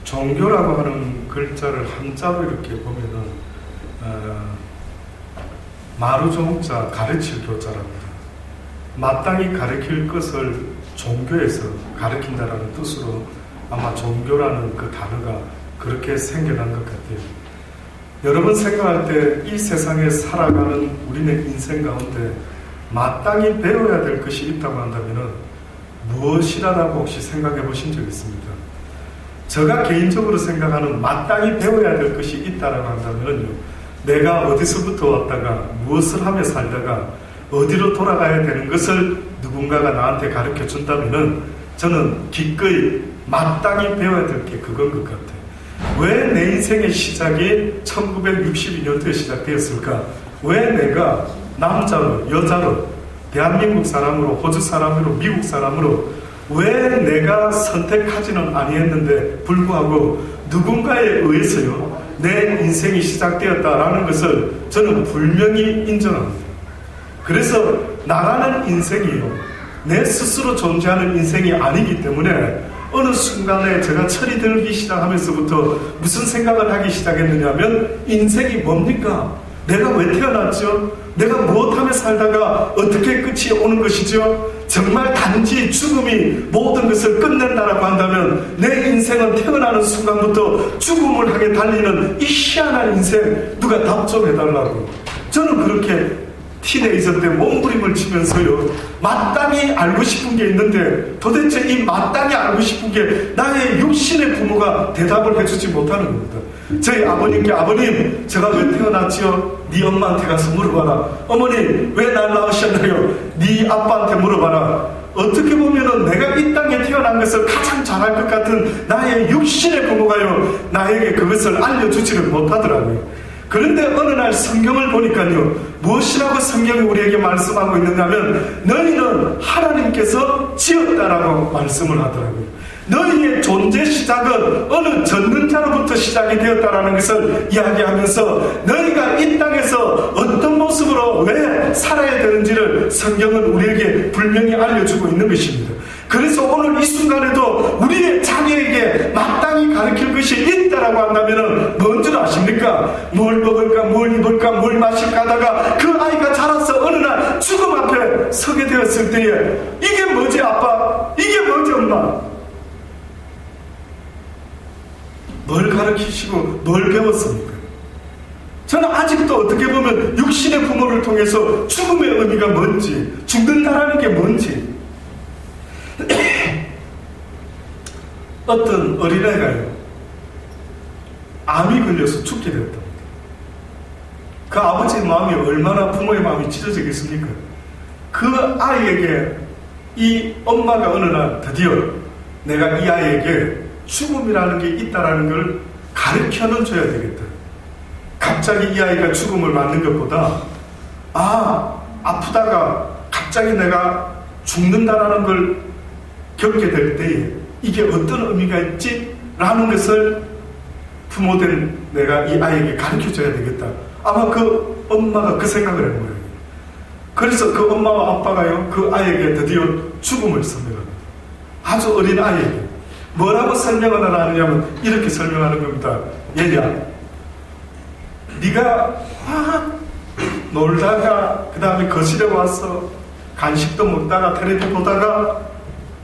종교라고 하는 글자를 한자로 이렇게 보면은 마루종자 가르칠 교자랍니다. 마땅히 가르칠 것을 종교에서 가르친다라는 뜻으로 아마 종교라는 그 단어가 그렇게 생겨난 것 같아요. 여러분 생각할 때 이 세상에 살아가는 우리네 인생 가운데 마땅히 배워야 될 것이 있다고 한다면 무엇이라고 혹시 생각해 보신 적 있습니까? 제가 개인적으로 생각하는 마땅히 배워야 될 것이 있다고 한다면요, 내가 어디서부터 왔다가 무엇을 하며 살다가 어디로 돌아가야 되는 것을 누군가가 나한테 가르쳐 준다면은 저는 기꺼이 마땅히 배워야 될 게 그건 것 같아요. 왜 내 인생의 시작이 1962년도에 시작되었을까? 왜 내가 남자로 여자로 대한민국 사람으로 호주 사람으로 미국 사람으로 왜 내가 선택하지는 아니했는데 불구하고 누군가에 의해서요 내 인생이 시작되었다라는 것을 저는 분명히 인정합니다. 그래서 나라는 인생이요 내 스스로 존재하는 인생이 아니기 때문에 어느 순간에 제가 철이 들기 시작하면서부터 무슨 생각을 하기 시작했느냐면 인생이 뭡니까? 내가 왜 태어났죠? 내가 무엇하며 살다가 어떻게 끝이 오는 것이죠? 정말 단지 죽음이 모든 것을 끝낸다라고 한다면 내 인생은 태어나는 순간부터 죽음을 향해 달리는 이 희한한 인생 누가 답 좀 해달라고. 저는 그렇게 티네이저 때 몸부림을 치면서요 마땅히 알고 싶은 게 있는데 도대체 이 마땅히 알고 싶은 게 나의 육신의 부모가 대답을 해주지 못하는 겁니다. 저희 아버님께 아버님 제가 왜 태어났지요? 네 엄마한테 가서 물어봐라. 어머니 왜 날 낳으셨나요? 네 아빠한테 물어봐라. 어떻게 보면은 내가 이 땅에 태어난 것을 가장 잘할 것 같은 나의 육신의 부모가요 나에게 그것을 알려주지를 못하더라고요. 그런데 어느 날 성경을 보니까요 무엇이라고 성경이 우리에게 말씀하고 있느냐면 너희는 하나님께서 지었다라고 말씀을 하더라고요. 너희의 존재 시작은 어느 전능자로부터 시작이 되었다라는 것을 이야기하면서 너희가 이 땅에서 어떤 모습으로 왜 살아야 되는지를 성경은 우리에게 분명히 알려주고 있는 것입니다. 그래서 오늘 이 순간에도 우리의 자녀에게 마땅히 가르칠 것이 있다라고 한다면 뭔 줄 아십니까? 뭘 먹을까 뭘 입을까 뭘 마실까 하다가 그 아이가 자라서 어느 날 죽음 앞에 서게 되었을 때에 이게 뭐지 아빠? 이게 뭐지 엄마? 뭘 가르치시고 뭘 배웠습니까? 저는 아직도 어떻게 보면 육신의 부모를 통해서 죽음의 의미가 뭔지 죽는다라는 게 뭔지 어떤 어린애가요 암이 걸려서 죽게 되었답니다. 그 아버지의 마음이 얼마나 부모의 마음이 찢어지겠습니까? 그 아이에게 이 엄마가 어느 날 드디어 내가 이 아이에게 죽음이라는 게 있다라는 걸 가르쳐는 줘야 되겠다. 갑자기 이 아이가 죽음을 맞는 것보다 아프다가 갑자기 내가 죽는다라는 걸 겪게 될 때에 이게 어떤 의미가 있지? 라는 것을 부모된 내가 이 아이에게 가르쳐줘야 되겠다. 아마 그 엄마가 그 생각을 한 거예요. 그래서 그 엄마와 아빠가요 그 아이에게 드디어 죽음을 설명합니다. 아주 어린 아이에게 뭐라고 설명을 하느냐면 이렇게 설명하는 겁니다. 얘야 네가 놀다가 그 다음에 거실에 와서 간식도 먹다가 텔레비 보다가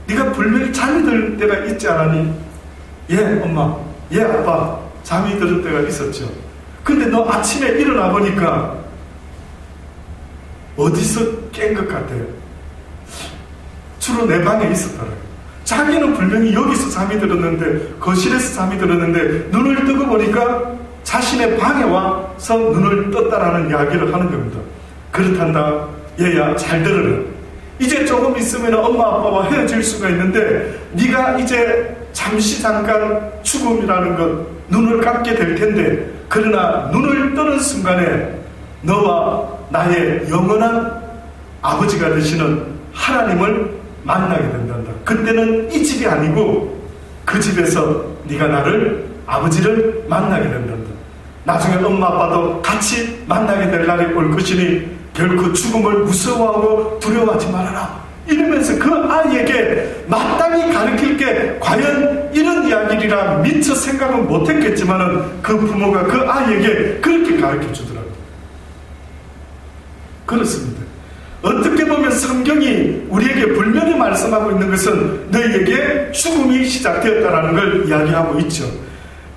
네가 분명히 잠이 들 때가 있지 않았니? 예 엄마 예 아빠 잠이 들 때가 있었죠. 근데 너 아침에 일어나 보니까 어디서 깬 것 같아요? 주로 내 방에 있었더라고요. 자기는 분명히 여기서 잠이 들었는데 거실에서 잠이 들었는데 눈을 뜨고 보니까 자신의 방에 와서 눈을 떴다라는 이야기를 하는 겁니다. 그렇단다. 얘야 잘 들으라. 이제 조금 있으면 엄마 아빠와 헤어질 수가 있는데 네가 이제 잠시 잠깐 죽음이라는 것 눈을 감게 될 텐데 그러나 눈을 뜨는 순간에 너와 나의 영원한 아버지가 되시는 하나님을 만나게 된단다. 그때는 이 집이 아니고 그 집에서 네가 나를 아버지를 만나게 된단다. 나중에 엄마 아빠도 같이 만나게 될 날이 올 것이니 결코 죽음을 무서워하고 두려워하지 말아라. 이러면서 그 아이에게 마땅히 가르칠 게 과연 이런 이야기를 가르치기라 미처 생각은 못했겠지만은 그 부모가 그 아이에게 그렇게 가르쳐 주더라고요. 그렇습니다. 어떻게 보면 성경이 우리에게 분명히 말씀하고 있는 것은 너희에게 죽음이 시작되었다라는 걸 이야기하고 있죠.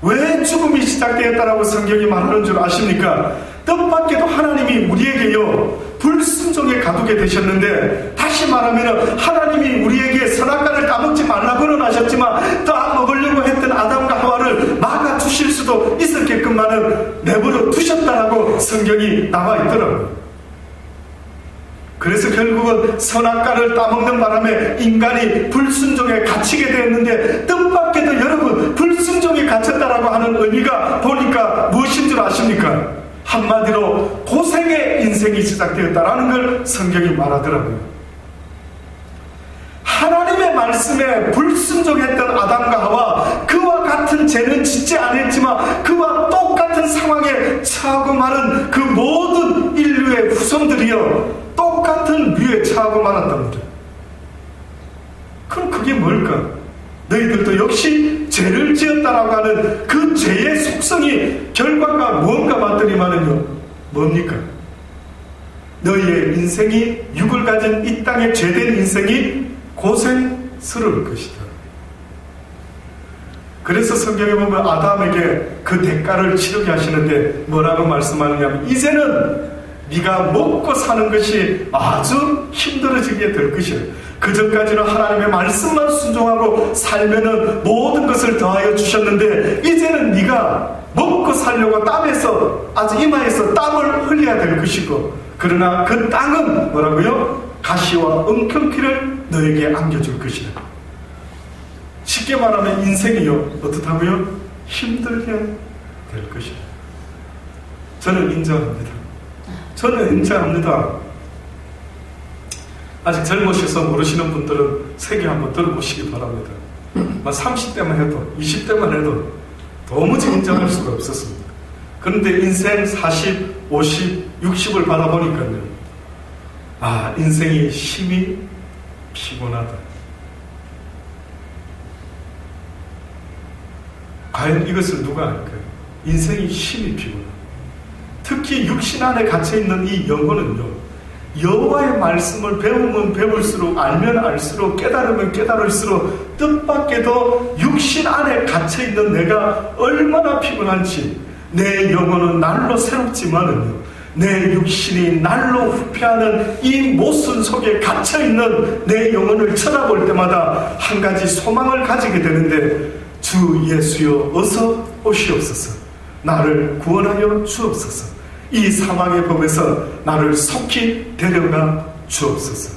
왜 죽음이 시작되었다라고 성경이 말하는 줄 아십니까? 뜻밖에도 하나님이 우리에게요 불순종에 가두게 되셨는데, 다시 말하면 하나님이 우리에게 선악과를 따먹지 말라고는 하셨지만 따먹으려고 했던 아담과 하와를 막아주실 수도 있었게끔만은 내버려 두셨다라고 성경이 나와 있더라고요. 그래서 결국은 선악과를 따먹는 바람에 인간이 불순종에 갇히게 되었는데, 뜻밖에도 여러분 불순종에 갇혔다라고 하는 의미가 보니까 무엇인 줄 아십니까? 한마디로 고생의 인생이 시작되었다라는 걸 성경이 말하더라고요. 하나님의 말씀에 불순종했던 아담과 하와, 그와 같은 죄는 짓지 않았지만 그와 똑같은 상황에 처하고 마는 그 모든 인류의 후손들이여 똑같은 류에 처하고 말았답니다. 그럼 그게 뭘까? 너희들도 역시 죄를 지었다라고 하는 그 죄의 속성이 결과가 무언가 봤더니만은요, 뭡니까? 너희의 인생이, 육을 가진 이 땅의 죄된 인생이 고생스러울 것이다. 그래서 성경에 보면 아담에게 그 대가를 치르게 하시는데 뭐라고 말씀하느냐면, 이제는 네가 먹고 사는 것이 아주 힘들어지게 될 것이야. 그전까지는 하나님의 말씀만 순종하고 살면은 모든 것을 더하여 주셨는데, 이제는 네가 먹고 살려고 땀에서, 아주 이마에서 땀을 흘려야 될 것이고, 그러나 그 땅은 뭐라고요? 가시와 엉겅퀴를 너에게 안겨줄 것이다. 쉽게 말하면 인생이요 어떻다고요? 힘들게 될 것이다. 저는 인정합니다. 아직 젊으셔서 모르시는 분들은 세계 한번 들어보시기 바랍니다. 30대만 해도 20대만 해도 도무지 인정할 수가 없었습니다. 그런데 인생 40, 50, 60을 받아보니까요, 인생이 힘이 피곤하다. 과연 이것을 누가 알까요? 인생이 힘이 피곤하다. 특히 육신 안에 갇혀있는 이 영혼은요, 여호와의 말씀을 배우면 배울수록, 알면 알수록, 깨달으면 깨달을수록 뜻밖에도 육신 안에 갇혀있는 내가 얼마나 피곤한지, 내 영혼은 날로 새롭지만은요, 내 육신이 날로 후퇴하는 이 모순 속에 갇혀있는 내 영혼을 쳐다볼 때마다 한 가지 소망을 가지게 되는데, 주 예수여 어서 오시옵소서. 나를 구원하여 주옵소서. 이 사망의 법에서 나를 속히 데려가 주옵소서.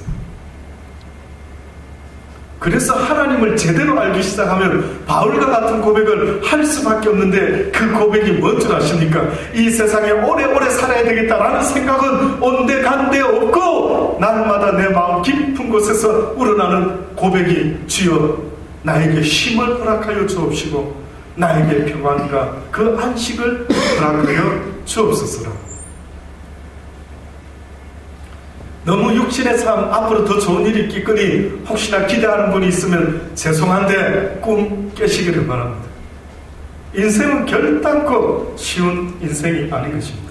그래서 하나님을 제대로 알기 시작하면 바울과 같은 고백을 할 수밖에 없는데, 그 고백이 뭔 줄 아십니까? 이 세상에 오래오래 살아야 되겠다라는 생각은 온데간데 없고, 날마다 내 마음 깊은 곳에서 우러나는 고백이, 주여 나에게 힘을 허락하여 주옵시고 나에게 평안과 그 안식을 허락하여 주옵소서라. 너무 육신의 삶, 앞으로 더 좋은 일이 있겠거니 혹시나 기대하는 분이 있으면 죄송한데 꿈 깨시기를 바랍니다. 인생은 결단코 쉬운 인생이 아닌 것입니다.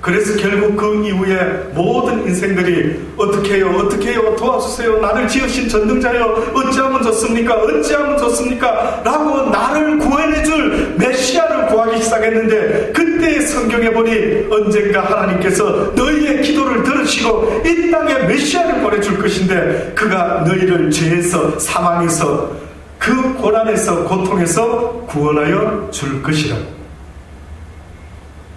그래서 결국 그 이후에 모든 인생들이 어떻게 해요 도와주세요, 나를 지으신 전능자여 어찌하면 좋습니까, 어찌하면 좋습니까 라고 나를 구원해줄 메시아를 구하기 시작했는데, 그때 성경에 보니 언젠가 하나님께서 너희의 기도를 들으시고 이 땅에 메시아를 보내줄 것인데, 그가 너희를 죄에서, 사망에서, 그 고난에서, 고통에서 구원하여 줄 것이라.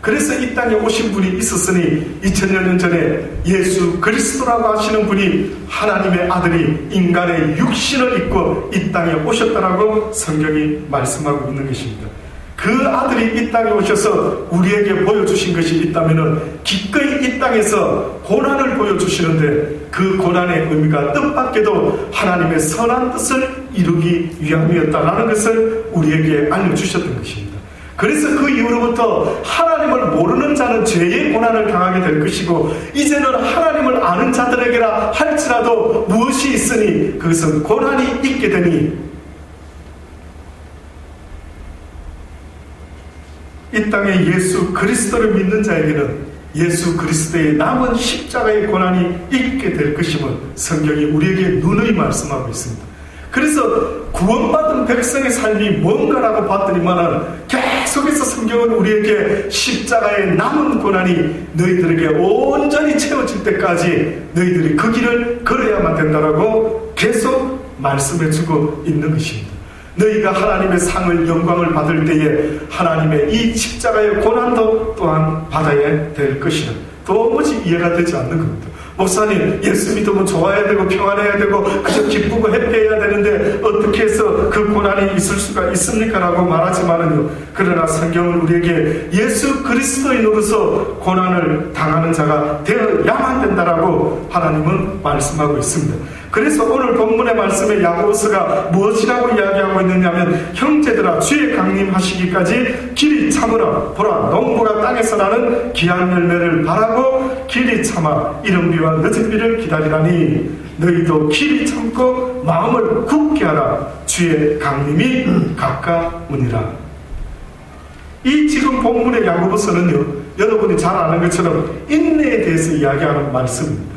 그래서 이 땅에 오신 분이 있었으니 2000여 년 전에 예수 그리스도라고 하시는 분이 하나님의 아들이 인간의 육신을 입고 이 땅에 오셨다라고 성경이 말씀하고 있는 것입니다. 그 아들이 이 땅에 오셔서 우리에게 보여주신 것이 있다면 기꺼이 이 땅에서 고난을 보여주시는데, 그 고난의 의미가 뜻밖에도 하나님의 선한 뜻을 이루기 위함이었다라는 것을 우리에게 알려주셨던 것입니다. 그래서 그 이후로부터 하나님을 모르는 자는 죄의 고난을 당하게 될 것이고, 이제는 하나님을 아는 자들에게라 할지라도 무엇이 있으니 그것은 고난이 있게 되니 이 땅에 예수 그리스도를 믿는 자에게는 예수 그리스도의 남은 십자가의 고난이 있게 될 것임을 성경이 우리에게 누누이 말씀하고 있습니다. 그래서 구원받은 백성의 삶이 뭔가라고 봤더니만은 계속해서 성경은 우리에게 십자가의 남은 고난이 너희들에게 온전히 채워질 때까지 너희들이 그 길을 걸어야만 된다라고 계속 말씀해주고 있는 것입니다. 너희가 하나님의 상을 영광을 받을 때에 하나님의 이 십자가의 고난도 또한 받아야 될 것이라 도무지 이해가 되지 않는 겁니다. 목사님, 예수 믿으면 좋아야 되고 평안해야 되고 그저 기쁘고 해피해야 되는데 어떻게 해서 그 고난이 있을 수가 있습니까? 라고 말하지만은요, 그러나 성경은 우리에게 예수 그리스도인으로서 고난을 당하는 자가 되어야만 된다라고 하나님은 말씀하고 있습니다. 그래서 오늘 본문의 말씀에 야고보서가 무엇이라고 이야기하고 있느냐면, 형제들아 주의 강림하시기까지 길이 참으라. 보라, 농부가 땅에서 나는 귀한 열매를 바라고 길이 참아 이른 비와 늦은 비를 기다리라니 너희도 길이 참고 마음을 굳게 하라. 주의 강림이 가까우니라. 이 지금 본문의 야고보서는요, 여러분이 잘 아는 것처럼 인내에 대해서 이야기하는 말씀입니다.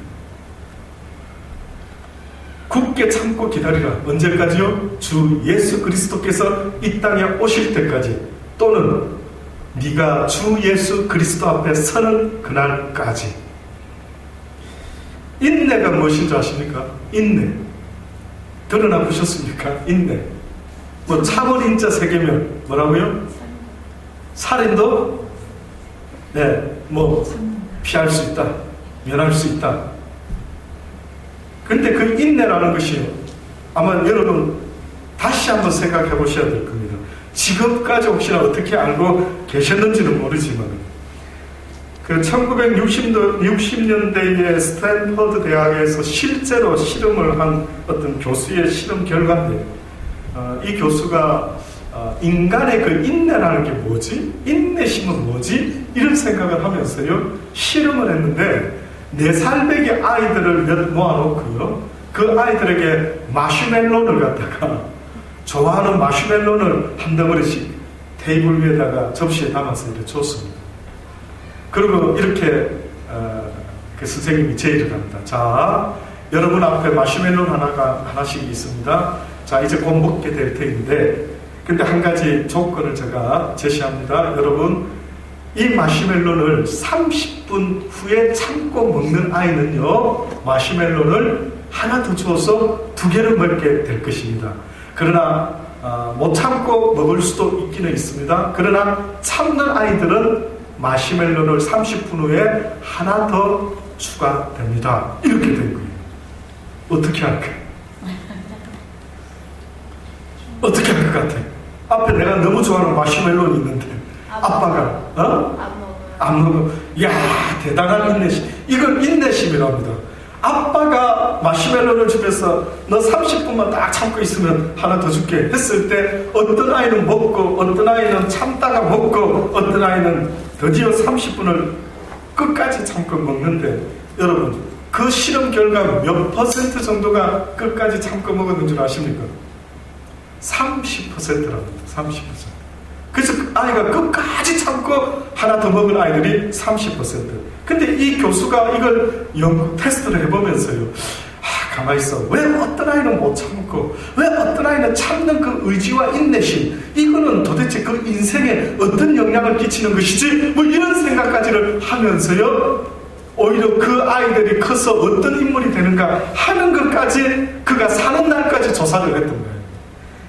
굳게 참고 기다리라. 언제까지요? 주 예수 그리스도께서 이 땅에 오실 때까지, 또는 네가 주 예수 그리스도 앞에 서는 그날까지. 인내가 무엇인 줄 아십니까? 인내. 드러나 보셨습니까? 인내. 뭐 참을 인자 세 개면 뭐라고요? 살인도 뭐 피할 수 있다, 면할 수 있다. 근데 그 인내라는 것이요, 아마 여러분 다시 한번 생각해 보셔야 될 겁니다. 지금까지 혹시나 어떻게 알고 계셨는지는 모르지만, 그 1960년대에 스탠퍼드 대학에서 실제로 실험을 한 어떤 교수의 실험 결과인데, 이 교수가 인간의 그 인내라는 게 뭐지? 인내심은 뭐지? 이런 생각을 하면서요, 실험을 했는데, 4살배기 아이들을 몇 모아놓고요, 그 아이들에게 마시멜로를 갖다가, 좋아하는 마시멜로를 한 덩어리씩 테이블 위에다가 접시에 담아서 이렇게 줬습니다. 그리고 이렇게 그 선생님이 제의를 합니다. 자, 여러분 앞에 마시멜로 하나씩 있습니다. 자, 이제 곧 먹게 될 테인데, 근데 한 가지 조건을 제가 제시합니다. 여러분, 이 마시멜로를 30분 후에 참고 먹는 아이는요, 마시멜로를 하나 더 주어서 2개를 먹게 될 것입니다. 그러나 못 참고 먹을 수도 있기는 있습니다. 그러나 참는 아이들은 마시멜로를 30분 후에 하나 더 추가됩니다. 이렇게 된 거예요. 어떻게 할까요? 어떻게 할 것 같아요? 앞에 내가 너무 좋아하는 마시멜로는 있는데 아빠가 안 먹어. 이야, 대단한 인내심. 이건 인내심이랍니다. 아빠가 마시멜로를 주면서 너 30분만 딱 참고 있으면 하나 더 줄게 했을 때, 어떤 아이는 먹고 어떤 아이는 참다가 먹고 어떤 아이는 드디어 30분을 끝까지 참고 먹는데, 여러분 그 실험 결과 몇 % 정도가 끝까지 참고 먹었는 줄 아십니까? 30%랍니다. 30%. 그래서 아이가 끝까지 참고 하나 더 먹은 아이들이 30%. 근데 이 교수가 이걸 연구 테스트를 해보면서요, 가만히 있어. 왜 어떤 아이는 못 참고, 왜 어떤 아이는 참는 그 의지와 인내심, 이거는 도대체 그 인생에 어떤 영향을 끼치는 것이지? 뭐 이런 생각까지를 하면서요, 오히려 그 아이들이 커서 어떤 인물이 되는가 하는 것까지 그가 사는 날까지 조사를 했던 거예요.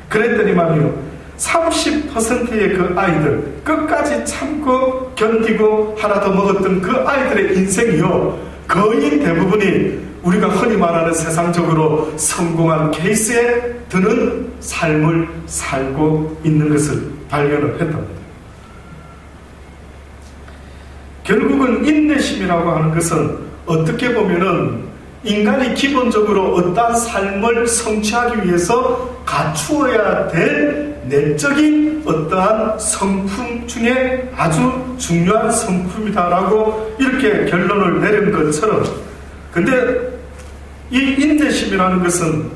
그랬더니만요, 30%의 그 아이들, 끝까지 참고 견디고 하나 더 먹었던 그 아이들의 인생이요, 거의 대부분이 우리가 흔히 말하는 세상적으로 성공한 케이스에 드는 삶을 살고 있는 것을 발견을 했답니다. 결국은 인내심이라고 하는 것은 어떻게 보면은 인간이 기본적으로 어떠한 삶을 성취하기 위해서 갖추어야 될 내적인 어떠한 성품 중에 아주 중요한 성품이다라고 이렇게 결론을 내린 것처럼, 근데 이 인내심이라는 것은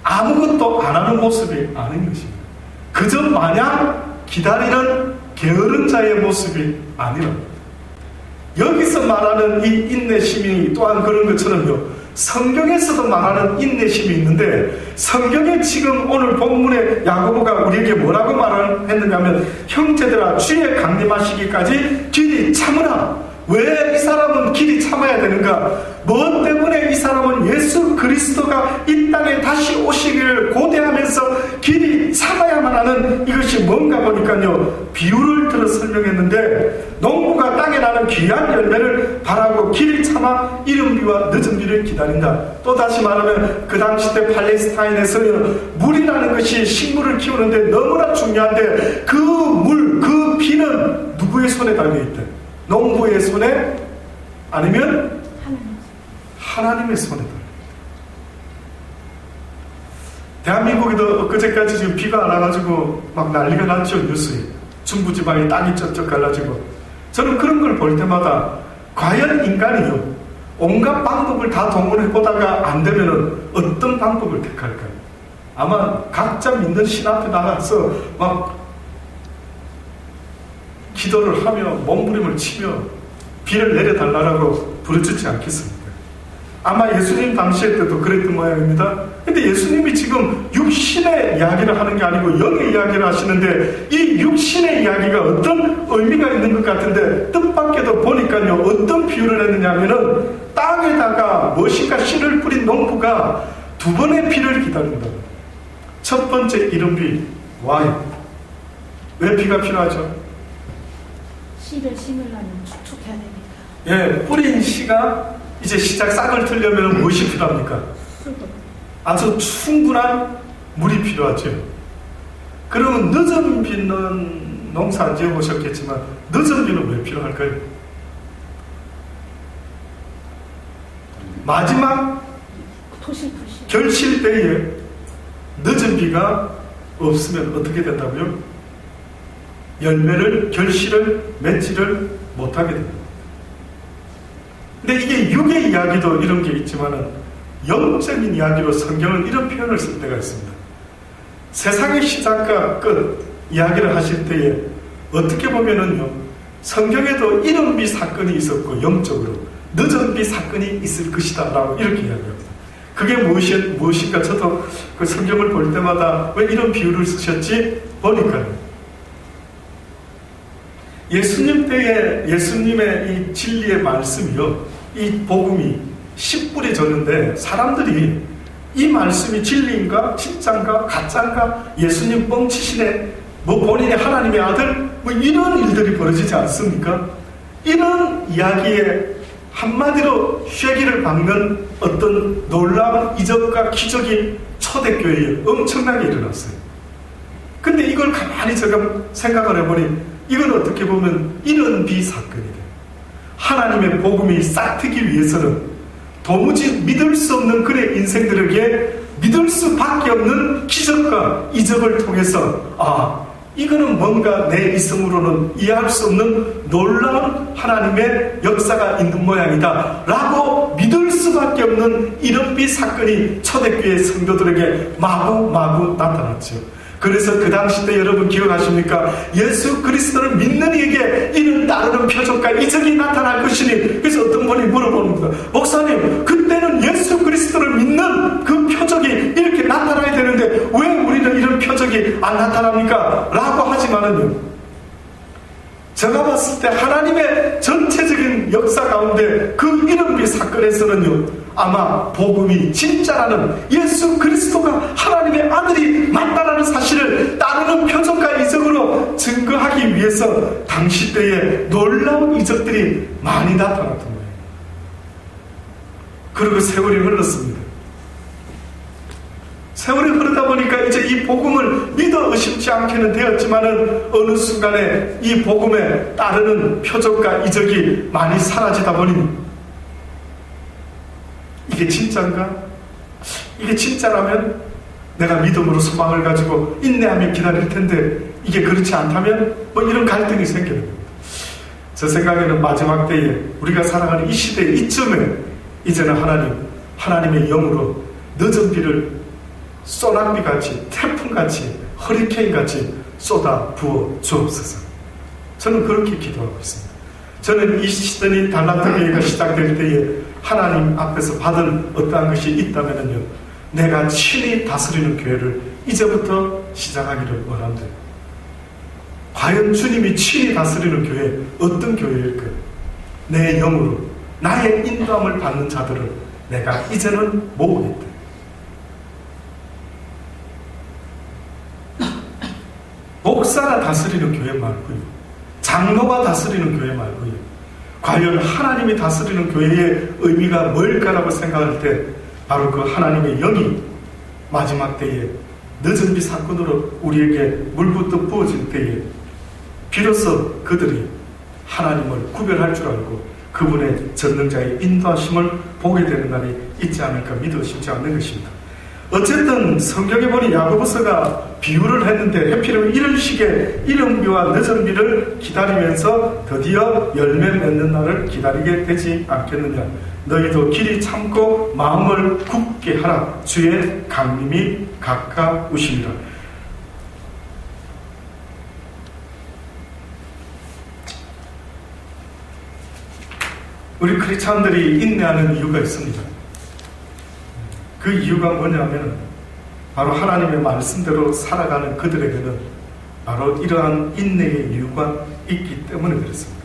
아무것도 안 하는 모습이 아닌 것입니다. 그저 마냥 기다리는 게으른 자의 모습이 아니라, 여기서 말하는 이 인내심이 또한 그런 것처럼요, 성경에서도 말하는 인내심이 있는데, 성경에 지금 오늘 본문에 야고보가 우리에게 뭐라고 말을 했느냐면, 형제들아 주의 강림하시기까지 길이 참으라. 왜 이 사람은 길이 참아야 되는가? 무엇 때문에 이 사람은 예수 그리스도가 이 땅에 다시 오시기를 고대하면서 길이 참아야만 하는 이것이 뭔가 보니까요, 비유를 들어 설명했는데, 농부가 땅에 나는 귀한 열매를 바라고 길이 참아 이른 비와 늦은 비를 기다린다. 또 다시 말하면 그 당시 때 팔레스타인에서는 물이라는 것이 식물을 키우는데 너무나 중요한데, 그 물, 그 비는 누구의 손에 달려있대? 농부의 손에, 아니면 하나님의 손에 달려있대. 대한민국에도 엊그제까지 지금 비가 안 와가지고 막 난리가 났죠. 뉴스에 중부지방에 땅이 쩍쩍 갈라지고. 저는 그런 걸 볼 때마다 과연 인간이요, 온갖 방법을 다 동원해보다가 안 되면은 어떤 방법을 택할까요? 아마 각자 믿는 신 앞에 나가서 막 기도를 하며 몸부림을 치며 비를 내려달라고 부르짖지 않겠습니까? 아마 예수님 당시에 때도 그랬던 모양입니다. 근데 예수님이 지금 육신의 이야기를 하는 게 아니고 영의 이야기를 하시는데, 이 육신의 이야기가 어떤 의미가 있는 것 같은데, 뜻밖에도 보니까요, 어떤 비유를 했느냐면은, 땅에다가 무엇인가 씨를 뿌린 농부가 두 번의 비를 기다린다. 첫 번째 이른 비, 와요. 왜 비가 필요하죠? 씨를 심으려면 축축해야 되니까. 예, 뿌린 씨가 이제 시작 싹을 틀려면 무엇이 필요합니까? 아주 충분한 물이 필요하죠. 그러면 늦은 비는 농사 안 지어보셨겠지만, 늦은 비는 왜 필요할까요? 마지막 결실 때에 늦은 비가 없으면 어떻게 된다고요? 열매를, 결실을 맺지를 못하게 됩니다. 근데 이게 육의 이야기도 이런 게 있지만은, 영적인 이야기로 성경은 이런 표현을 쓸 때가 있습니다. 세상의 시작과 끝 이야기를 하실 때에 어떻게 보면은요, 성경에도 이른 비 사건이 있었고, 영적으로 늦은 비 사건이 있을 것이다 라고 이렇게 이야기합니다. 그게 무엇인가 저도 그 성경을 볼 때마다 왜 이런 비유를 쓰셨지 보니까요, 예수님 때에 예수님의 이 진리의 말씀이요, 이 복음이 씨 뿌려졌는데, 사람들이 이 말씀이 진리인가 진짜인가 가짜인가, 예수님 뻥치시네, 뭐 본인이 하나님의 아들, 뭐 이런 일들이 벌어지지 않습니까? 이런 이야기에 한마디로 쐐기를 박는 어떤 놀라운 이적과 기적이 초대교회에 엄청나게 일어났어요. 근데 이걸 가만히 제가 생각을 해보니, 이건 어떻게 보면 이런 비사건이래요. 하나님의 복음이 싹트기 위해서는 도무지 믿을 수 없는 그의 인생들에게 믿을 수밖에 없는 기적과 이적을 통해서, 이거는 뭔가 내 이성으로는 이해할 수 없는 놀라운 하나님의 역사가 있는 모양이다 라고 믿을 수밖에 없는 이런 비사건이 초대교회 성도들에게 마구마구 나타났죠. 그래서 그 당시 때 여러분 기억하십니까? 예수 그리스도를 믿는 이에게 이는 따르는 표적과 이적이 나타날 것이니. 그래서 어떤 분이 물어봅니다. 목사님, 그때는 예수 그리스도를 믿는 그 표적이 이렇게 나타나야 되는데 왜 우리는 이런 표적이 안 나타납니까? 라고 하지만은요, 제가 봤을 때 하나님의 전체적인 역사 가운데 그 이른비 사건에서는요, 아마 복음이 진짜라는, 예수 그리스도가 하나님의 아들이 맞다라는 사실을 따르는 표적과 이적으로 증거하기 위해서 당시 때에 놀라운 이적들이 많이 나타났던 거예요. 그리고 세월이 흘렀습니다. 세월이 흐르다 보니까 이제 이 복음을 믿어 의심치 않게는 되었지만은, 어느 순간에 이 복음에 따르는 표적과 이적이 많이 사라지다 보니, 이게 진짜인가? 이게 진짜라면 내가 믿음으로 소망을 가지고 인내하며 기다릴 텐데, 이게 그렇지 않다면 뭐 이런 갈등이 생기는 겁니다. 제 생각에는 마지막 때에 우리가 살아가는 이 시대의 이쯤에 이제는 하나님의 영으로 늦은 비를 소낙비같이, 태풍같이, 허리케인같이 쏟아 부어 주옵소서. 저는 그렇게 기도하고 있습니다. 저는 이 시드니 달란트 교회가 시작될 때에 하나님 앞에서 받은 어떠한 것이 있다면요, 내가 친히 다스리는 교회를 이제부터 시작하기를 원합니다. 과연 주님이 친히 다스리는 교회 어떤 교회일까요? 내 영으로 나의 인도함을 받는 자들을 내가 이제는 모으겠다. 목사가 다스리는 교회 말고요, 장로가 다스리는 교회 말고요, 과연 하나님이 다스리는 교회의 의미가 뭘까라고 생각할 때 바로 그 하나님의 영이 마지막 때에 늦은 비 사건으로 우리에게 물부터 부어질 때에 비로소 그들이 하나님을 구별할 줄 알고 그분의 전능자의 인도하심을 보게 되는 날이 있지 않을까 믿어 싶지 않는 것입니다. 어쨌든 성경에 보니 야고보서가 비유를 했는데 하필이면 이런 식의 이른 비와 늦은 비를 기다리면서 드디어 열매 맺는 날을 기다리게 되지 않겠느냐. 너희도 길이 참고 마음을 굳게 하라. 주의 강림이 가까우시니라. 우리 크리스찬들이 인내하는 이유가 있습니다. 그 이유가 뭐냐면 바로 하나님의 말씀대로 살아가는 그들에게는 바로 이러한 인내의 이유가 있기 때문에 그렇습니다.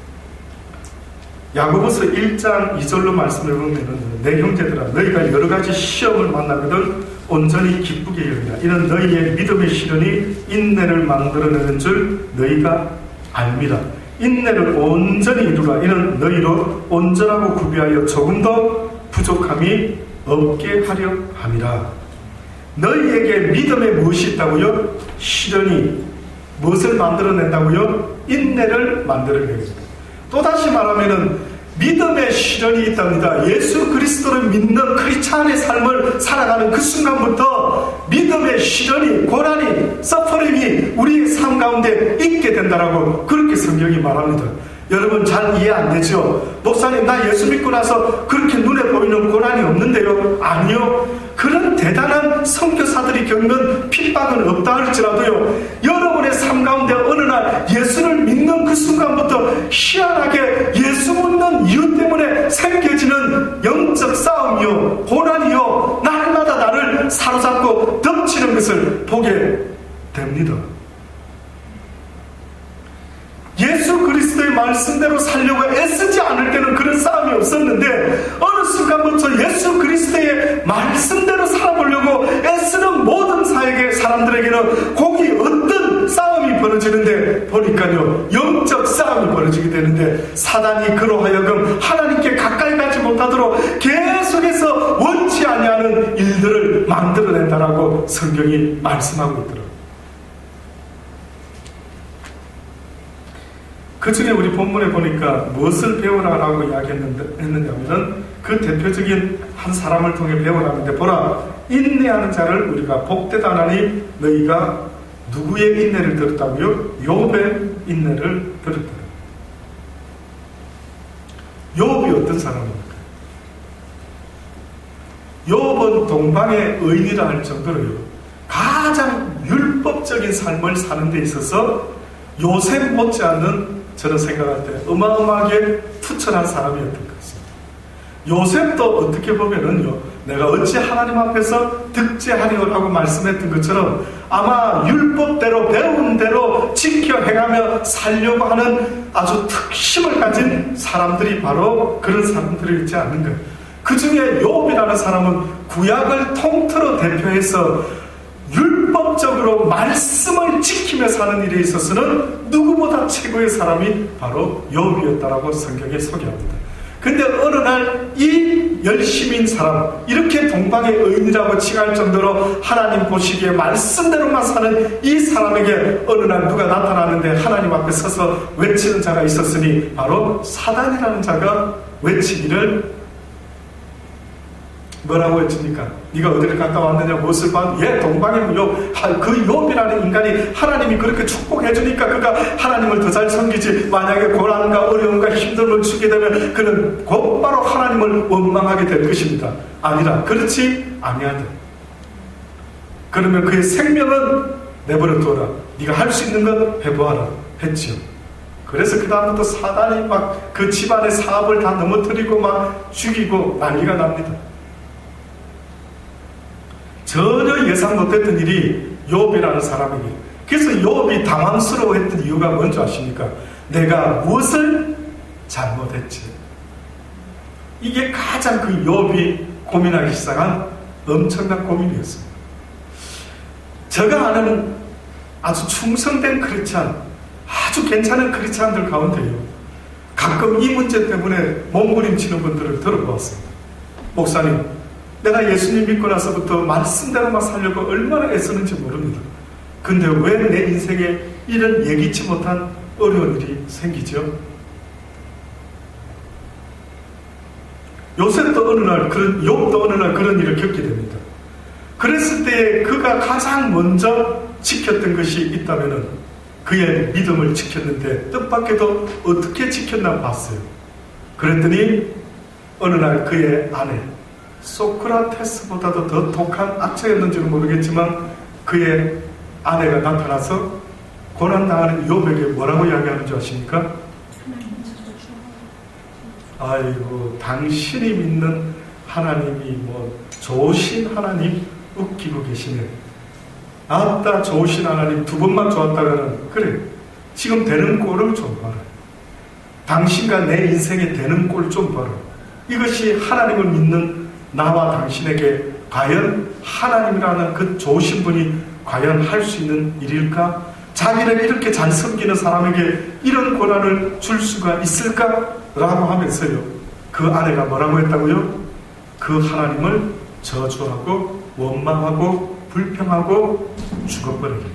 야고보서 1장 2절로 말씀을 보면 내 형제들아 너희가 여러 가지 시험을 만나거든 온전히 기쁘게 여기라. 이는 너희의 믿음의 시련이 인내를 만들어내는 줄 너희가 알미라. 인내를 온전히 이루라. 이는 너희로 온전하고 구비하여 조금 더 부족함이 없게 하려 함이라. 너희에게 믿음에 무엇이 있다고요? 시련이 무엇을 만들어낸다고요? 인내를 만들어내겠다. 또다시 말하면 믿음의 시련이 있답니다. 예수 그리스도를 믿는 크리스찬의 삶을 살아가는 그 순간부터 믿음의 시련이, 고난이, 서퍼링이 우리의 삶 가운데 있게 된다라고 그렇게 성경이 말합니다. 여러분 잘 이해 안 되죠? 목사님 나 예수 믿고 나서 그렇게 눈에 보이는 고난이 없는데요? 아니요. 그런 대단한 선교사들이 겪는 핍박은 없다 할지라도요, 여러분의 삶 가운데 어느 날 예수를 믿는 그 순간부터 희한하게 예수 믿는 이유 때문에 생겨지는 영적 싸움이요, 고난이요, 날마다 나를 사로잡고 덮치는 것을 보게 됩니다. 예수 그리스도의 말씀대로 살려고 애쓰지 않을 때는 그런 싸움이 없었는데 어느 순간부터 예수 그리스도의 말씀대로 살아보려고 애쓰는 모든 사람들에게는 거기 어떤 싸움이 벌어지는데 보니까요, 영적 싸움이 벌어지게 되는데 사단이 그로 하여금 하나님께 가까이 가지 못하도록 계속해서 원치 아니하는 일들을 만들어낸다라고 성경이 말씀하고 있더라고요. 그 중에 우리 본문에 보니까 무엇을 배우라라고 이야기했느냐면 그 대표적인 한 사람을 통해 배우라는데 보라 인내하는 자를 우리가 복되다 하나니 너희가 누구의 인내를 들었다고요? 욥의 인내를 들었다. 욥이 어떤 사람입니까? 욥은 동방의 의인이라 할 정도로요, 가장 율법적인 삶을 사는 데 있어서 요셉 못지않는 저는 생각할 때 어마어마하게 투철한 사람이었던 것 같습니다. 요셉도 어떻게 보면은요, 내가 어찌 하나님 앞에서 득제하리오라고 말씀했던 것처럼 아마 율법대로 배운 대로 지켜 행하며 살려고 하는 아주 특심을 가진 사람들이 바로 그런 사람들이 있지 않는가. 그 중에 욥이라는 사람은 구약을 통틀어 대표해서 율법적으로 말씀을 지키며 사는 일에 있어서는 누구보다 최고의 사람이 바로 욥이었다라고 성경에 소개합니다. 근데 어느 날 이 열심인 사람, 이렇게 동방의 의인이라고 칭할 정도로 하나님 보시기에 말씀대로만 사는 이 사람에게 어느 날 누가 나타나는데 하나님 앞에 서서 외치는 자가 있었으니 바로 사단이라는 자가 외치기를 뭐라고 했습니까? 네가 어디를 갔다 왔느냐, 무엇을 봤느냐? 예, 동방의 욥. 그 욥이라는 인간이 하나님이 그렇게 축복해 주니까 그가 하나님을 더 잘 섬기지. 만약에 고난과 어려움과 힘듦을 주게 되면 그는 곧바로 하나님을 원망하게 될 것입니다. 아니라 그렇지 아니하다. 그러면 그의 생명은 내버려 두어라. 네가 할 수 있는 건 해보아라 했지요. 그래서 그 다음부터 사단이 막 그 집안의 사업을 다 넘어뜨리고 막 죽이고 난리가 납니다. 전혀 예상 못했던 일이 욥이라는 사람에게. 그래서 욥이 당황스러워했던 이유가 뭔지 아십니까? 내가 무엇을 잘못했지? 이게 가장 그 욥이 고민하기 시작한 엄청난 고민이었습니다. 제가 아는 아주 충성된 크리스찬, 아주 괜찮은 크리스찬들 가운데요, 가끔 이 문제 때문에 몸부림치는 분들을 들어보았습니다. 목사님, 내가 예수님 믿고 나서부터 말씀대로만 살려고 얼마나 애쓰는지 모릅니다. 근데 왜 내 인생에 이런 예기치 못한 어려운 일이 생기죠? 요셉도 어느 날 욥도 어느 날 그런 일을 겪게 됩니다. 그랬을 때 그가 가장 먼저 지켰던 것이 있다면은 그의 믿음을 지켰는데 뜻밖에도 어떻게 지켰나 봤어요. 그랬더니 어느 날 그의 아내, 소크라테스보다도 더 독한 악처였는지는 모르겠지만 그의 아내가 나타나서 고난당하는 욥에게 뭐라고 이야기하는 줄 아십니까? 아이고, 당신이 믿는 하나님이 뭐 좋으신 하나님 웃기고 계시네. 아따, 좋으신 하나님 두 번만 좋았다가는, 그래, 지금 되는 꼴을 좀 봐라. 당신과 내 인생에 되는 꼴 좀 봐라. 이것이 하나님을 믿는 나와 당신에게 과연 하나님이라는 그 좋으신 분이 과연 할 수 있는 일일까? 자기를 이렇게 잘 섬기는 사람에게 이런 고난을 줄 수가 있을까? 라고 하면서요, 그 아내가 뭐라고 했다고요? 그 하나님을 저주하고 원망하고 불평하고 죽어버리게.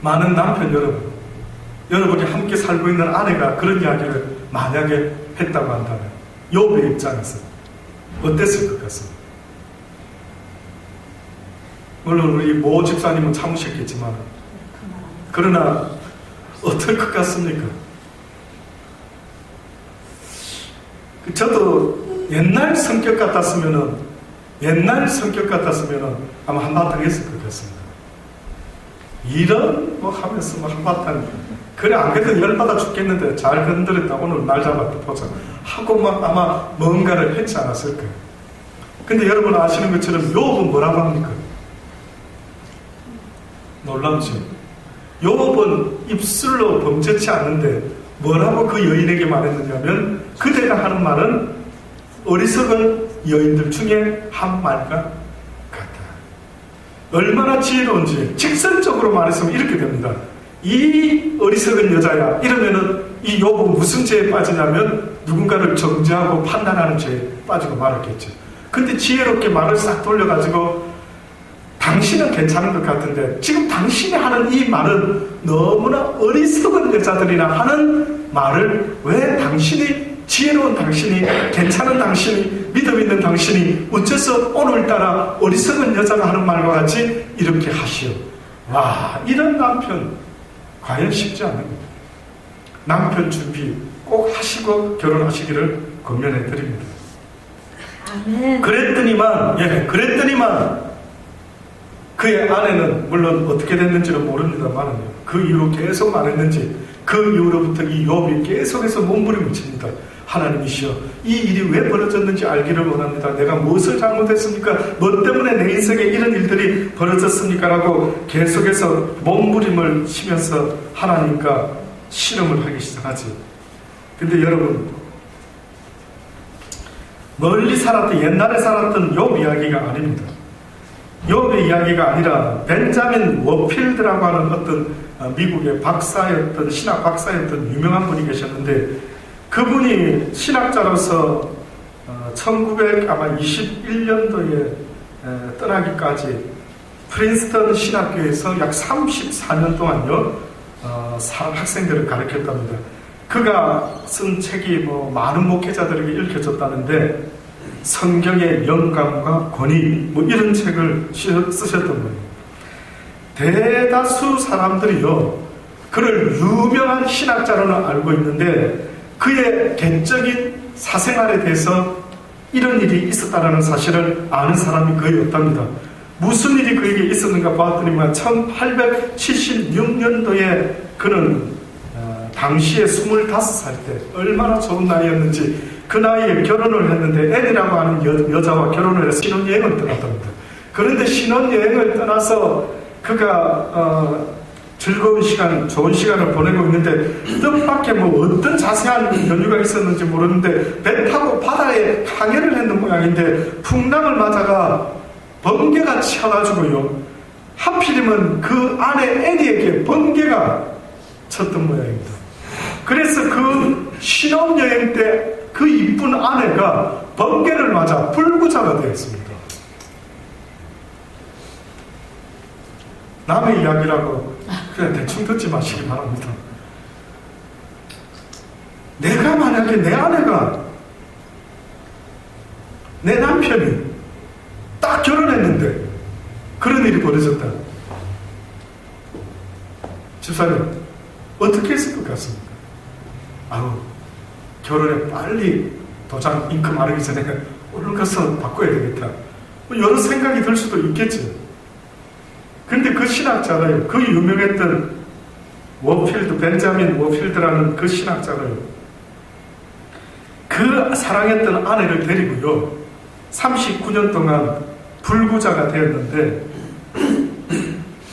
많은 남편 여러분, 여러분이 함께 살고 있는 아내가 그런 이야기를 만약에 했다고 한다면 욥의 입장에서 어땠을 것 같습니다. 물론 우리 모 집사님은 참으셨겠지만, 그러나 어떨 것 같습니까? 저도 옛날 성격 같았으면은 아마 한바탕 했을 것 같습니다. 이런 뭐 하면서 뭐 한바탕, 그래 안 그래도 열받아 죽겠는데 잘 건드렸다, 오늘 날 잡았다 보자 하고 막 아마 뭔가를 했지 않았을까요? 근데 여러분 아시는 것처럼 욥은 뭐라고 합니까? 놀랍죠? 욥은 입술로 범죄치 않는데 뭐라고 그 여인에게 말했느냐면, 그대가 하는 말은 어리석은 여인들 중에 한 말과 같다. 얼마나 지혜로운지 직설적으로 말했으면 이렇게 됩니다. 이 어리석은 여자야, 이러면은 이 욥은 무슨 죄에 빠지냐면 누군가를 정죄하고 판단하는 죄에 빠지고 말았겠죠. 근데 지혜롭게 말을 싹 돌려가지고, 당신은 괜찮은 것 같은데 지금 당신이 하는 이 말은 너무나 어리석은 여자들이나 하는 말을 왜 당신이, 지혜로운 당신이, 괜찮은 당신이, 믿음 있는 당신이 어째서 오늘따라 어리석은 여자가 하는 말과 같이 이렇게 하시오. 와, 이런 남편 과연 쉽지 않은 겁니다. 남편 준비 꼭 하시고 결혼하시기를 권면해 드립니다. 아멘. 그랬더니만 그의 아내는 물론 어떻게 됐는지는 모릅니다만 그 이후로 계속 말했는지, 그 이후로부터 이 욥이 계속해서 몸부림을 칩니다. 하나님이시여, 이 일이 왜 벌어졌는지 알기를 원합니다. 내가 무엇을 잘못했습니까? 뭐 때문에 내 인생에 이런 일들이 벌어졌습니까? 라고 계속해서 몸부림을 치면서 하나님과 씨름을 하기 시작하지. 근데 여러분, 멀리 살았던, 옛날에 살았던 욥 이야기가 아닙니다. 욥의 이야기가 아니라 벤자민 워필드라고 하는 어떤 미국의 박사였던, 신학 박사였던 유명한 분이 계셨는데, 그분이 신학자로서 1921년도에 떠나기까지 프린스턴 신학교에서 약 34년 동안요, 학생들을 가르쳤답니다. 그가 쓴 책이 뭐 많은 목회자들에게 읽혀졌다는데, 성경의 영감과 권위, 뭐 이런 책을 쓰셨던 거예요. 대다수 사람들이요, 그를 유명한 신학자로는 알고 있는데 그의 개적인 사생활에 대해서 이런 일이 있었다는 사실을 아는 사람이 거의 없답니다. 무슨 일이 그에게 있었는가 봤더니만 1876년도에 그는 당시에 25살 때 얼마나 좋은 나이였는지 그 나이에 결혼을 했는데 앤이라고 하는 여자와 결혼을 해서 신혼여행을 떠났답니다. 그런데 신혼여행을 떠나서 그가 즐거운 시간, 좋은 시간을 보내고 있는데 뜻밖의 어떤 자세한 연유가 있었는지 모르는데 배 타고 바다에 항해를 했는 모양인데 풍랑을 맞아가 번개가 쳐가지고요. 하필이면 그 아내 애니에게 번개가 쳤던 모양입니다. 그래서 그 신혼여행 때 그 이쁜 아내가 번개를 맞아 불구자가 되었습니다. 남의 이야기라고 그냥 대충 듣지 마시기 바랍니다. 내가 만약에 내 아내가 내 남편이 딱 결혼했는데 그런 일이 벌어졌다. 집사님 어떻게 했을 것 같습니까? 아우 결혼에 빨리 도장 잉크 마르기 전에 얼른 가서 바꿔야 되겠다. 여러 생각이 들 수도 있겠죠. 그런데 그 신학자가요, 그 유명했던 워필드, 벤자민 워필드라는 그 신학자가요, 그 사랑했던 아내를 데리고요 39년 동안 불구자가 되었는데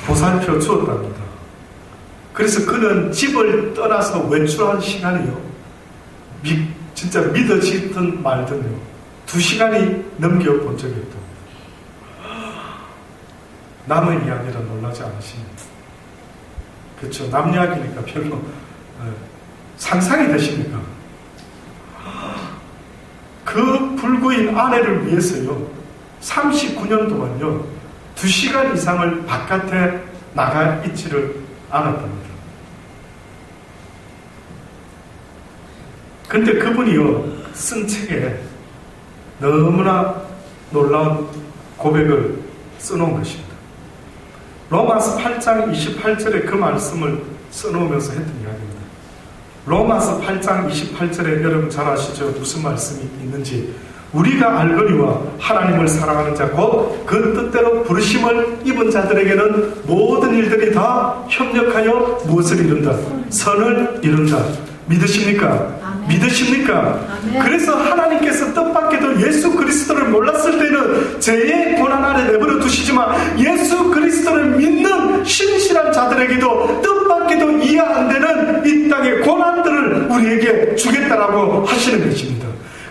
보살펴 주었답니다. 그래서 그는 집을 떠나서 외출한 시간이요 진짜 믿어지든 말든요 2시간이 넘겨본 적이 없답니다. 남의 이야기라 놀라지 않으십니까? 그렇죠. 남 이야기니까 별로 상상이 되십니까? 그 불구인 아내를 위해서요 39년 동안요 2시간 이상을 바깥에 나가 있지를 않았답니다. 근데 그분이요 쓴 책에 너무나 놀라운 고백을 써놓은 것입니다. 로마서 8장 28절에 그 말씀을 써놓으면서 했던 이야기입니다. 로마서 8장 28절에 여러분 잘 아시죠? 무슨 말씀이 있는지. 우리가 알거니와 하나님을 사랑하는 자 곧 그 뜻대로 부르심을 입은 자들에게는 모든 일들이 다 협력하여 무엇을 이룬다? 선을 이룬다. 믿으십니까? 아멘. 믿으십니까? 아멘. 그래서 하나님께서 뜻밖에도 예수 그리스도를 몰랐을 때는 죄의 고난 아래 내버려 두시지만 예수 그리스도를 믿는 신실한 자들에게도 뜻밖에도 이해 안 되는 이 땅의 고난들을 우리에게 주겠다라고 하시는 것입니다.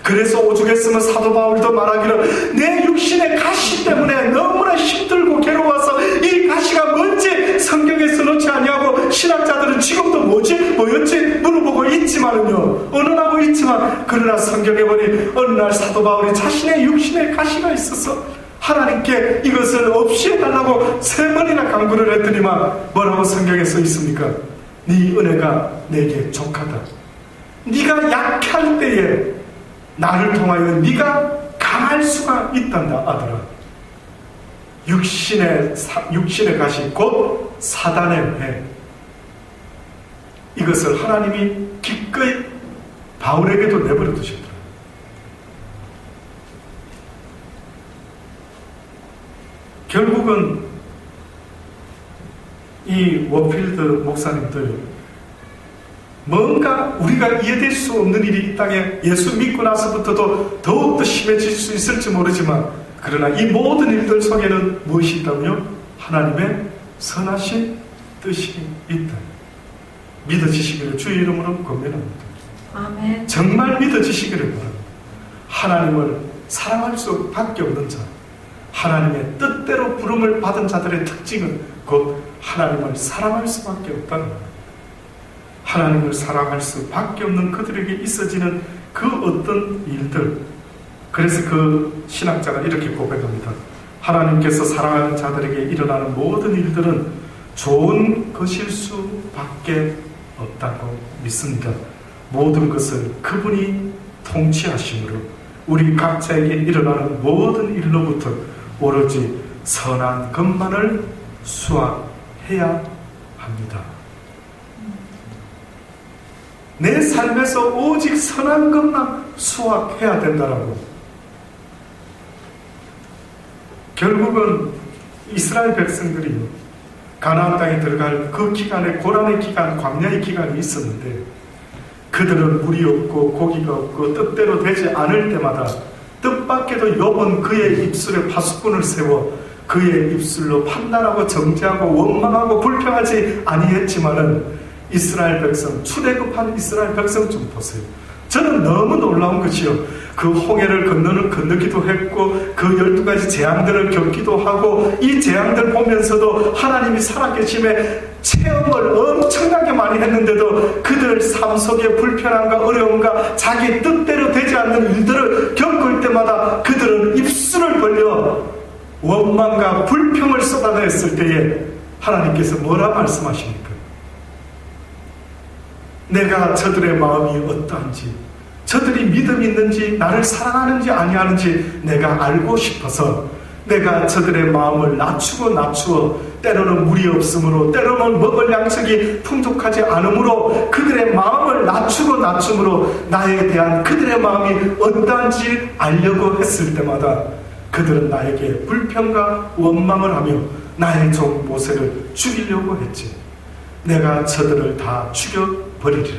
그래서 오죽했으면 사도 바울도 말하기를 내 육신의 가시 때문에 너무나 힘들고 괴로워서 이 가시가 뭔지 성경에 써놓지 아니하고 신학자들은 지금도 뭐였지 물어보고 있지만은요 언언하고 있지만 그러나 성경에 보니 어느 날 사도 바울이 자신의 육신의 가시가 있어서 하나님께 이것을 없이 해달라고 3번이나 간구를 했더니만 뭐라고 성경에 써 있습니까? 네 은혜가 내게 족하다. 네가 약할 때에 나를 통하여 네가 강할 수가 있단다 아들아. 육신의 가시 곧 사단의 배, 이것을 하나님이 기꺼이 바울에게도 내버려 두셨다. 결국은 이 워필드 목사님들 뭔가 우리가 이해될 수 없는 일이 이 땅에 예수 믿고 나서부터도 더욱더 심해질 수 있을지 모르지만 그러나 이 모든 일들 속에는 무엇이 있다고요? 하나님의 선하신 뜻이 있다. 믿어지시기를 주의 이름으로 권면합니다. 아멘. 정말 믿어지시기를 바랍니다. 하나님을 사랑할 수밖에 없는 자, 하나님의 뜻대로 부름을 받은 자들의 특징은 곧 하나님을 사랑할 수밖에 없다는 겁니다. 하나님을 사랑할 수밖에 없는 그들에게 있어지는 그 어떤 일들, 그래서 그 신학자가 이렇게 고백합니다. 하나님께서 사랑하는 자들에게 일어나는 모든 일들은 좋은 것일 수밖에 없다고 믿습니다. 모든 것을 그분이 통치하심으로 우리 각자에게 일어나는 모든 일로부터 오로지 선한 것만을 수확해야 합니다. 내 삶에서 오직 선한 것만 수확해야 된다라고. 결국은 이스라엘 백성들이 가나안 땅에 들어갈 그 기간에 고난의 기간, 광야의 기간이 있었는데 그들은 물이 없고 고기가 없고 뜻대로 되지 않을 때마다 뜻밖에도 욥은 그의 입술에 파수꾼을 세워 그의 입술로 판단하고 정죄하고 원망하고 불평하지 아니했지만은 이스라엘 백성, 출애굽한 이스라엘 백성 좀 보세요. 저는 너무 놀라운 것이요. 그 홍해를 건너기도 했고 그 12가지 재앙들을 겪기도 하고 이 재앙들 보면서도 하나님이 살아계심에 체험을 엄청나게 많이 했는데도 그들 삶 속에 불편함과 어려움과 자기 뜻대로 되지 않는 일들을 겪을 때마다 그들은 입술을 벌려 원망과 불평을 쏟아냈을 때에 하나님께서 뭐라 말씀하십니까? 내가 저들의 마음이 어떠한지, 저들이 믿음이 있는지 나를 사랑하는지 아니하는지 내가 알고 싶어서 내가 저들의 마음을 낮추어 때로는 물이 없으므로 때로는 먹을 양식이 풍족하지 않으므로 그들의 마음을 낮춤으로 나에 대한 그들의 마음이 어떠한지 알려고 했을 때마다 그들은 나에게 불평과 원망을 하며 나의 종 모세를 죽이려고 했지. 내가 저들을 다 죽여버리리라.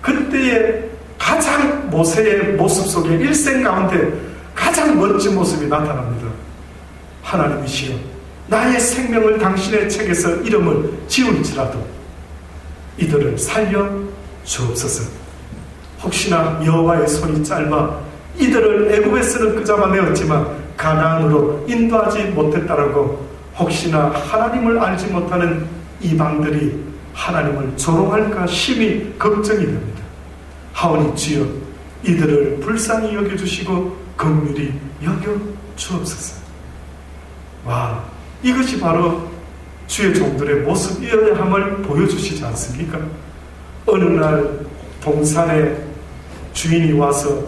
그때에 가장 모세의 모습 속에 일생 가운데 가장 멋진 모습이 나타납니다. 하나님이시여, 나의 생명을 당신의 책에서 이름을 지울지라도 이들을 살려 주옵소서. 혹시나 여호와의 손이 짧아 이들을 애굽에서는 끄잡아내었지만 가나안으로 인도하지 못했다라고 혹시나 하나님을 알지 못하는 이방들이 하나님을 조롱할까 심히 걱정이 됩니다. 하오니 주여, 이들을 불쌍히 여겨주시고 긍휼히 여겨주옵소서. 와, 이것이 바로 주의 종들의 모습이어야 함을 보여주시지 않습니까? 어느 날 동산에 주인이 와서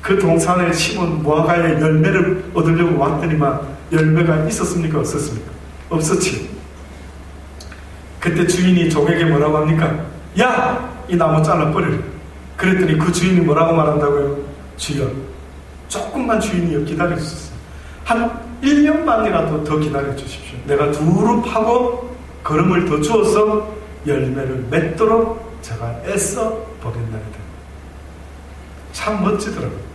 그 동산에 심은 무화과의 열매를 얻으려고 왔더니만 열매가 있었습니까? 없었습니까? 없었지. 그때 주인이 종에게 뭐라고 합니까? 야! 이 나무 잘라버리라. 그랬더니 그 주인이 뭐라고 말한다고요? 주여, 조금만 주인이여 기다려주세요. 한 1년 반이라도 더 기다려주십시오. 내가 두루 파고 거름을 더 주어서 열매를 맺도록 제가 애써 보겠나이다. 참 멋지더라고요.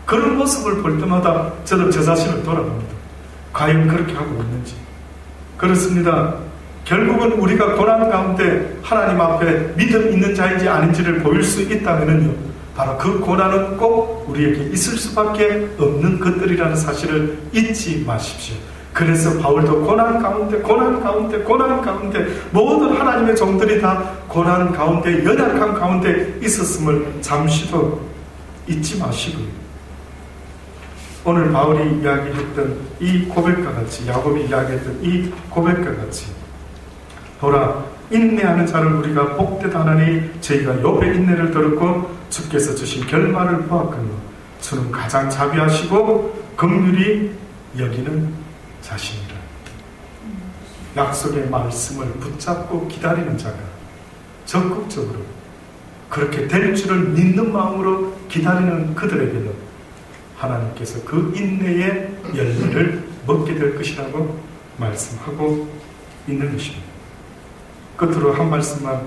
그런 모습을 볼 때마다 저는 제 자신을 돌아봅니다. 과연 그렇게 하고 있는지. 그렇습니다. 결국은 우리가 고난 가운데 하나님 앞에 믿음 있는 자인지 아닌지를 보일 수 있다면요, 바로 그 고난은 꼭 우리에게 있을 수밖에 없는 것들이라는 사실을 잊지 마십시오. 그래서 바울도 고난 가운데 모든 하나님의 종들이 다 고난 가운데, 연약한 가운데 있었음을 잠시도 잊지 마시고요. 오늘 바울이 이야기했던 이 고백과 같이, 야곱이 이야기했던 이 고백과 같이, 보라, 인내하는 자를 우리가 복되다 하나니 저희가 욥의 인내를 들었고 주께서 주신 결말을 보았거늘 주는 가장 자비하시고 긍휼히 여기는 자신이라. 약속의 말씀을 붙잡고 기다리는 자가 적극적으로 그렇게 될 줄을 믿는 마음으로 기다리는 그들에게는 하나님께서 그 인내의 열매를 먹게 될 것이라고 말씀하고 있는 것입니다. 끝으로 한 말씀만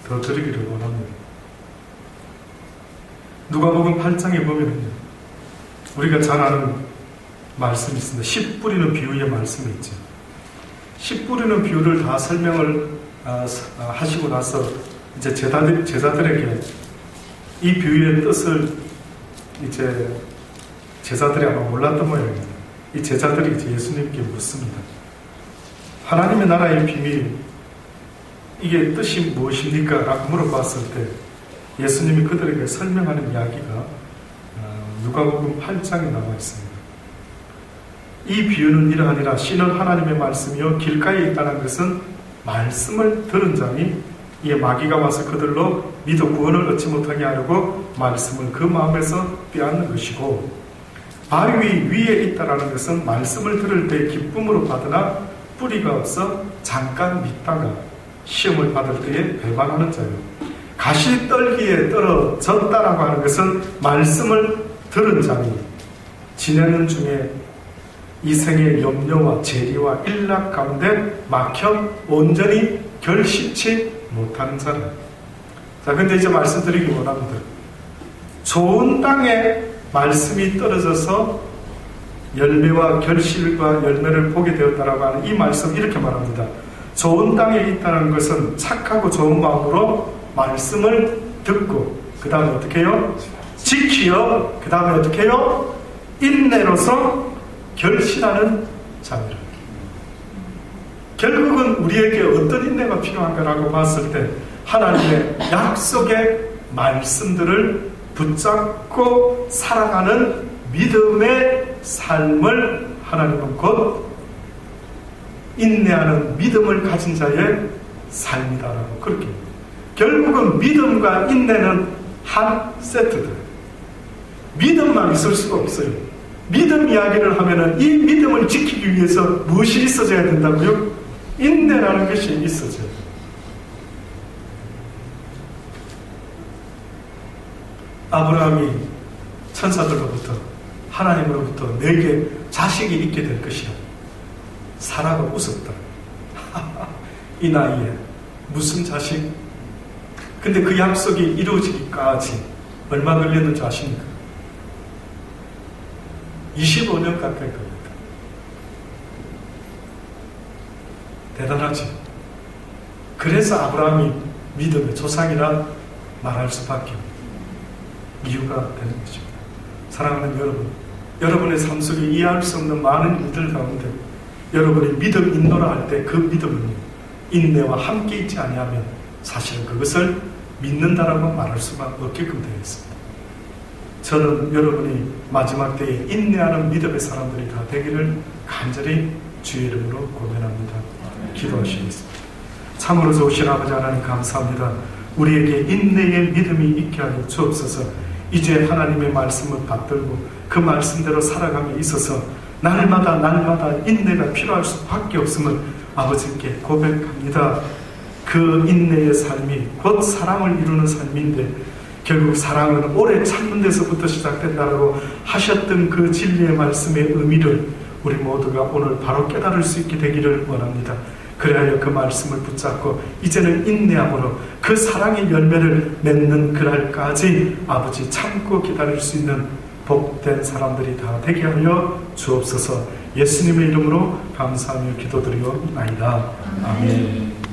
더 드리기를 원합니다. 누가복음 8장에 보면 우리가 잘 아는 말씀이 있습니다. 씨 뿌리는 비유의 말씀이 있죠. 씨 뿌리는 비유를 다 설명을 하시고 나서 이제 제자들에게 이 비유의 뜻을 이제 제자들이 아마 몰랐던 모양입니다. 이 제자들이 이제 예수님께 묻습니다. 하나님의 나라의 비밀, 이게 뜻이 무엇입니까? 라고 물어봤을 때 예수님이 그들에게 설명하는 이야기가 누가복음 8장에 나와 있습니다. 이 비유는 이러하니라. 씨는 하나님의 말씀이요 길가에 있다는 것은 말씀을 들은 자니 이에 마귀가 와서 그들로 믿어 구원을 얻지 못하게 하려고 말씀을 그 마음에서 빼앗는 것이고, 바위 위에 있다는 것은 말씀을 들을 때 기쁨으로 받으나 뿌리가 없어 잠깐 믿다가 시험을 받을 때에 배반하는 자요. 가시떨기에 떨어졌다라고 하는 것은 말씀을 들은 자니 지내는 중에 이생의 염려와 재리와 일락 가운데 막혀 온전히 결실치 못하는 사람. 자, 근데 이제 말씀드리기 원합니다. 좋은 땅에 말씀이 떨어져서 열매와 결실과 열매를 보게 되었다라고 하는 이 말씀 이렇게 말합니다. 좋은 땅에 있다는 것은 착하고 좋은 마음으로 말씀을 듣고 그 다음에 어떻게 해요? 지키어 그 다음에 어떻게 해요? 인내로서 결실하는 자들. 결국은 우리에게 어떤 인내가 필요한가라고 봤을 때 하나님의 약속의 말씀들을 붙잡고 살아가는 믿음의 삶을 하나님은 곧 인내하는 믿음을 가진 자의 삶이다라고 그렇게 결국은 믿음과 인내는 한 세트다. 믿음만 있을 수가 없어요. 믿음 이야기를 하면은 이 믿음을 지키기 위해서 무엇이 있어져야 된다고요? 인내라는 것이 있어져요. 아브라함이 천사들로부터 하나님으로부터 내게 자식이 있게 될 것이라 사라가 웃었다. 이 나이에 무슨 자식? 근데 그 약속이 이루어지기까지 얼마 걸렸는지 아십니까? 25년 가까이 걸렸다. 대단하지? 그래서 아브라함이 믿음의 조상이라 말할 수밖에 없는 이유가 되는 것입니다. 사랑하는 여러분, 여러분의 삶 속에 이해할 수 없는 많은 일들 가운데 여러분이 믿음 인도를 할 때 그 믿음은 인내와 함께 있지 아니하면 사실은 그것을 믿는다라고 말할 수가 없게끔 되어 있습니다. 저는 여러분이 마지막 때에 인내하는 믿음의 사람들이 다 되기를 간절히 주의 이름으로 고면합니다. 기도하시겠습니다. 참으로 좋으신 아버지 하나님 감사합니다. 우리에게 인내의 믿음이 있게 하여 주옵소서. 이제 하나님의 말씀을 받들고 그 말씀대로 살아감에 있어서 날마다 인내가 필요할 수밖에 없음을 아버지께 고백합니다. 그 인내의 삶이 곧 사랑을 이루는 삶인데 결국 사랑은 오래 참는 데서부터 시작된다고 하셨던 그 진리의 말씀의 의미를 우리 모두가 오늘 바로 깨달을 수 있게 되기를 원합니다. 그래야 그 말씀을 붙잡고 이제는 인내함으로 그 사랑의 열매를 맺는 그날까지 아버지 참고 기다릴 수 있는 복된 사람들이 다 되게 하여 주옵소서. 예수님의 이름으로 감사하며 기도드리옵나이다. 아멘.